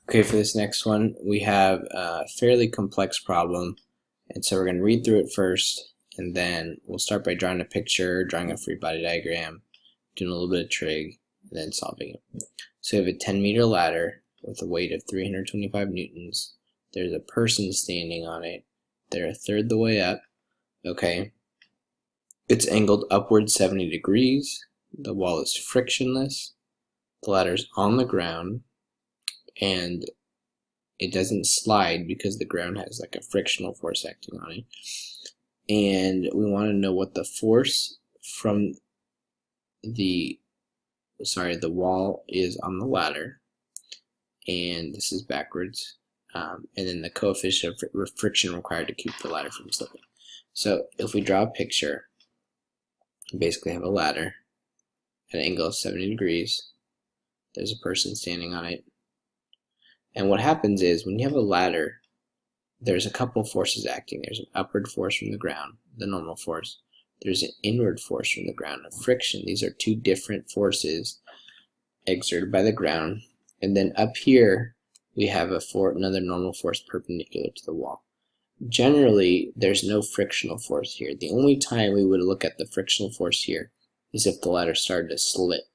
Okay, for this next one, we have a fairly complex problem, and so we're going to read through it first, and then we'll start by drawing a picture, drawing a free body diagram, doing a little bit of trig, and then solving it. So we have a 10-meter ladder with a weight of 325 newtons. There's a person standing on it. They're a third the way up. Okay. It's angled upward 70 degrees. The wall is frictionless. The ladder's on the ground. And it doesn't slide because the ground has like a frictional force acting on it. And we want to know what the force from the wall is on the ladder. And this is backwards. And then the coefficient of friction required to keep the ladder from slipping. So if we draw a picture, we basically have a ladder at an angle of 70 degrees. There's a person standing on it. And what happens is when you have a ladder, there's a couple forces acting. There's an upward force from the ground, the normal force. There's an inward force from the ground, of friction. These are two different forces exerted by the ground. And then up here, we have another normal force perpendicular to the wall. Generally, there's no frictional force here. The only time we would look at the frictional force here is if the ladder started to slip,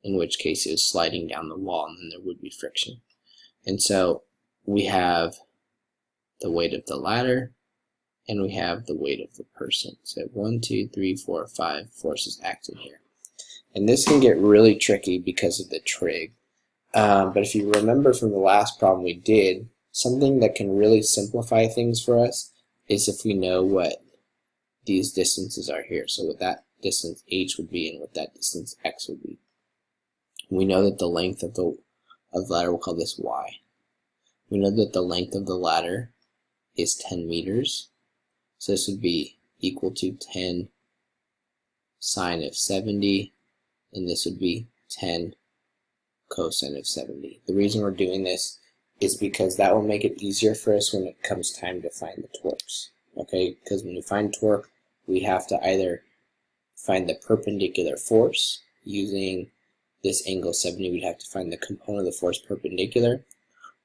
in which case it was sliding down the wall, and then there would be friction. And so we have the weight of the ladder, and we have the weight of the person. So 1, 2, 3, 4, 5 forces acting here. And this can get really tricky because of the trig. But if you remember from the last problem we did, something that can really simplify things for us is if we know what these distances are here. So what that distance h would be and what that distance x would be. We know that the length of the ladder, we'll call this y. We know that the length of the ladder is 10 meters. So this would be equal to 10 sine of 70, and this would be 10 cosine of 70. The reason we're doing this is because that will make it easier for us when it comes time to find the torques. Okay, because when we find torque, we have to either find the perpendicular force using this angle 70, we'd have to find the component of the force perpendicular,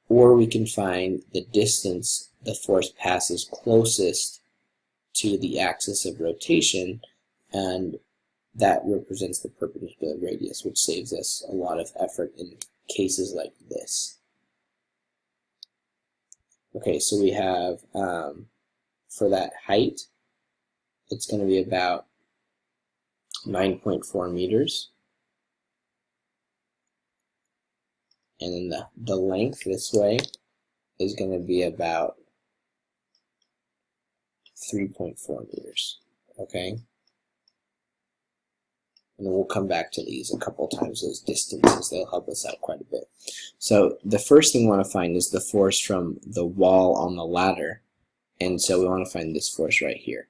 or we can find the distance the force passes closest to the axis of rotation, and that represents the perpendicular radius, which saves us a lot of effort in cases like this. Okay, so we have, for that height, it's going to be about 9.4 meters. And then the length this way is going to be about 3.4 meters. Okay? And then we'll come back to these a couple times, those distances. They'll help us out quite a bit. So the first thing we want to find is the force from the wall on the ladder. And so we want to find this force right here.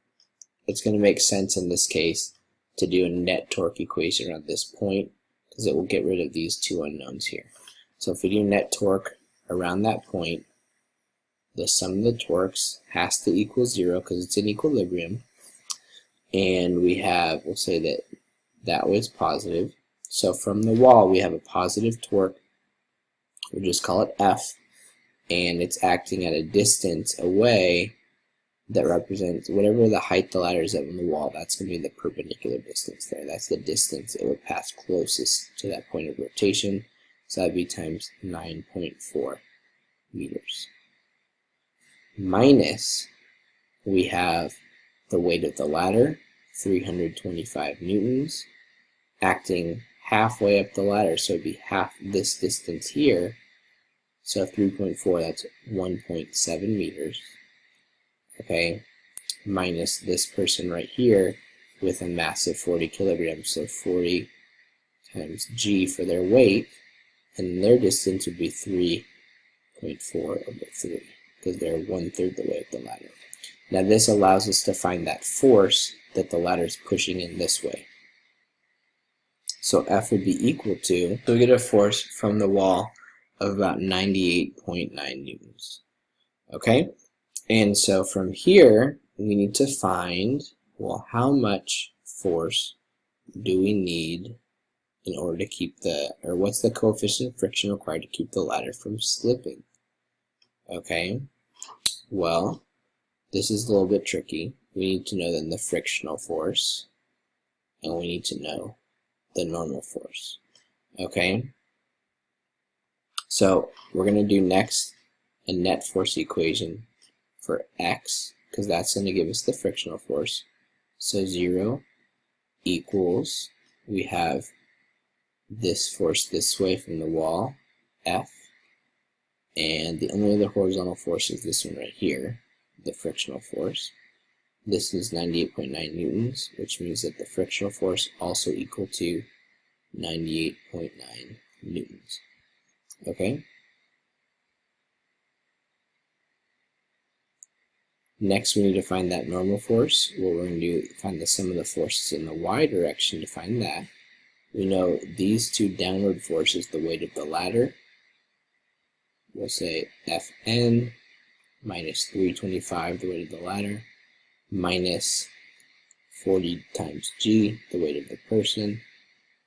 It's going to make sense in this case to do a net torque equation around this point, because it will get rid of these two unknowns here. So if we do net torque around that point, the sum of the torques has to equal 0 because it's in equilibrium. And we have, we'll say that that was positive. So from the wall, we have a positive torque. We'll just call it F. And it's acting at a distance away that represents whatever the height the ladder is at on the wall. That's going to be the perpendicular distance there. That's the distance it would pass closest to that point of rotation. So that would be times 9.4 meters. Minus, we have the weight of the ladder, 325 newtons, acting halfway up the ladder. So it would be half this distance here. So 3.4, that's 1.7 meters. Okay, minus this person right here with a massive 40 kilograms. So 40 times g for their weight. And their distance would be 3.4 over 3, because they're 1/3 the way up the ladder. Now this allows us to find that force that the ladder is pushing in this way. So F would be equal to, so we get a force from the wall of about 98.9 newtons. Okay? And so from here, we need to find, well, how much force do we need in order to keep or what's the coefficient of friction required to keep the ladder from slipping? Okay, well, this is a little bit tricky. We need to know then the frictional force, and we need to know the normal force. Okay, so we're going to do next a net force equation for x, because that's going to give us the frictional force. So 0 equals, we have this force this way from the wall, F, and the only other horizontal force is this one right here, the frictional force. This is 98.9 newtons, which means that the frictional force also equal to 98.9 newtons. Okay? Next, we need to find that normal force. What we're going to do, find the sum of the forces in the y direction to find that. We know these two downward forces, the weight of the ladder. We'll say Fn minus 325, the weight of the ladder, minus 40 times g, the weight of the person.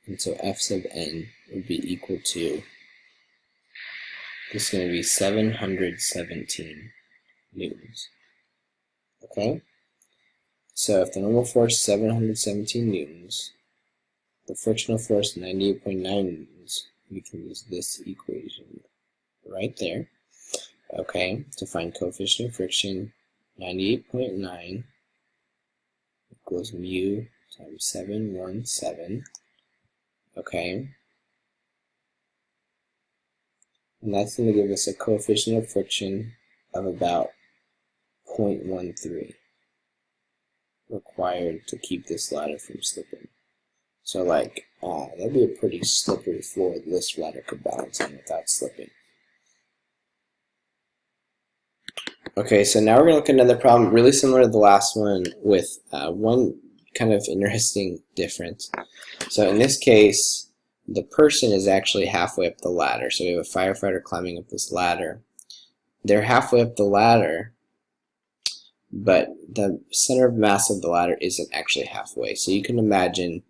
And so F sub n would be equal to, this is going to be 717 newtons. Okay? So if the normal force is 717 newtons, the frictional force 98.9 newtons, we can use this equation right there. Okay, to find coefficient of friction, 98.9 equals mu times 717. Okay, and that's going to give us a coefficient of friction of about 0.13 required to keep this ladder from slipping. So like, that'd be a pretty slippery floor this ladder could balance on without slipping. Okay, so now we're going to look at another problem really similar to the last one with one kind of interesting difference. So in this case, the person is actually halfway up the ladder. So we have a firefighter climbing up this ladder. They're halfway up the ladder, but the center of mass of the ladder isn't actually halfway. So you can imagine,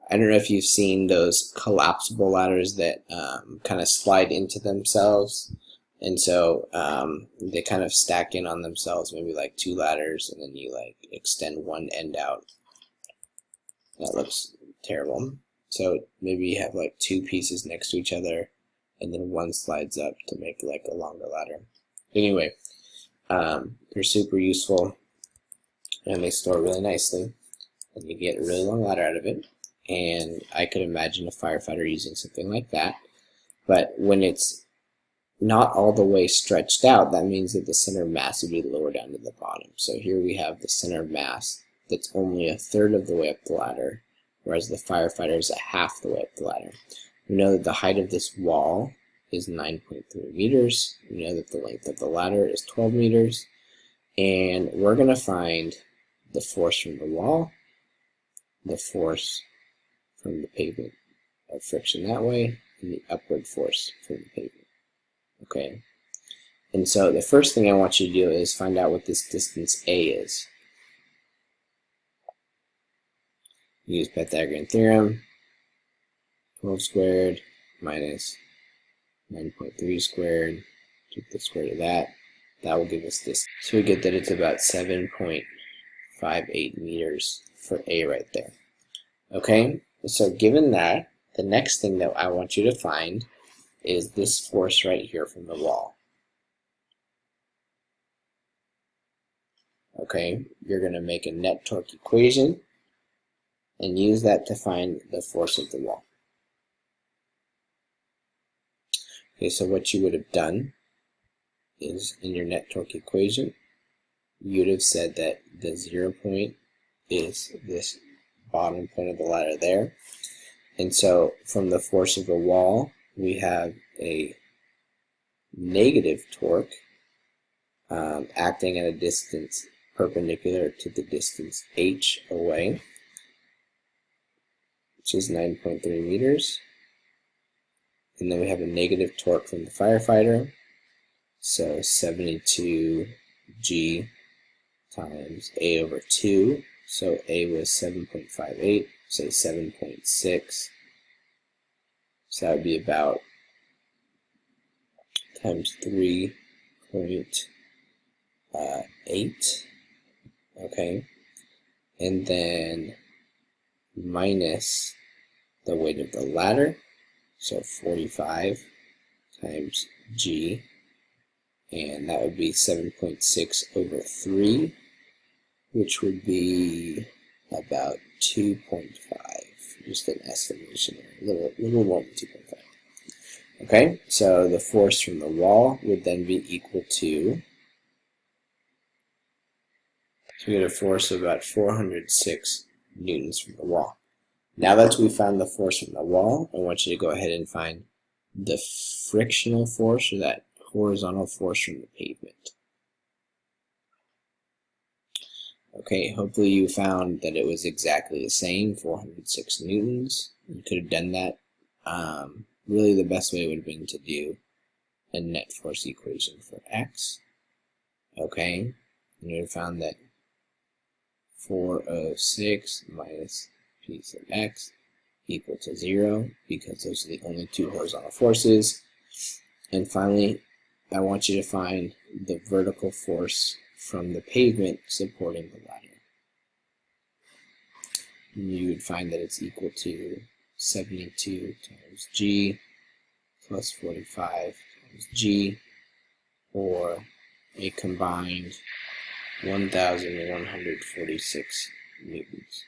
I don't know if you've seen those collapsible ladders that kind of slide into themselves. And so they kind of stack in on themselves, maybe like two ladders, and then you like extend one end out. That looks terrible. So maybe you have like two pieces next to each other, and then one slides up to make like a longer ladder. Anyway, they're super useful, and they store really nicely, and you get a really long ladder out of it. And I could imagine a firefighter using something like that. But when it's not all the way stretched out, that means that the center of mass would be lower down to the bottom. So here we have the center of mass that's only a third of the way up the ladder, whereas the firefighter is at half the way up the ladder. We know that the height of this wall is 9.3 meters. We know that the length of the ladder is 12 meters. And we're going to find the force from the wall, the force from the pavement of friction that way, and the upward force from the pavement. Okay, and so the first thing I want you to do is find out what this distance A is. Use Pythagorean theorem, 12 squared minus 9.3 squared, take the square root of that. That will give us this. So we get that it's about 7.58 meters for A right there. Okay, so given that, the next thing that I want you to find is this force right here from the wall. Okay, you're going to make a net torque equation and use that to find the force of the wall. Okay, so what you would have done is in your net torque equation, you would have said that the 0 point is this bottom point of the ladder there. And so from the force of the wall, we have a negative torque acting at a distance perpendicular to the distance h away, which is 9.3 meters. And then we have a negative torque from the firefighter, so 72 g times a over 2. So a was 7.58, say 7.6 So that would be about times 3.8. Okay, and then minus the weight of the ladder, so 45 times G, and that would be 7.6 over 3, which would be about 2.5, just an estimation here, a little more than 2.5. Okay, so the force from the wall would then be equal to, so we get a force of about 406 newtons from the wall. Now that we found the force from the wall, I want you to go ahead and find the frictional force, or that horizontal force from the pavement. Okay, hopefully you found that it was exactly the same, 406 newtons. You could have done that. Really the best way would have been to do a net force equation for X. Okay, and you would have found that 406 minus p sub X equal to 0, because those are the only two horizontal forces. And finally, I want you to find the vertical force from the pavement supporting the ladder. You would find that it's equal to 72 times G plus 45 times G, or a combined 1,146 newtons.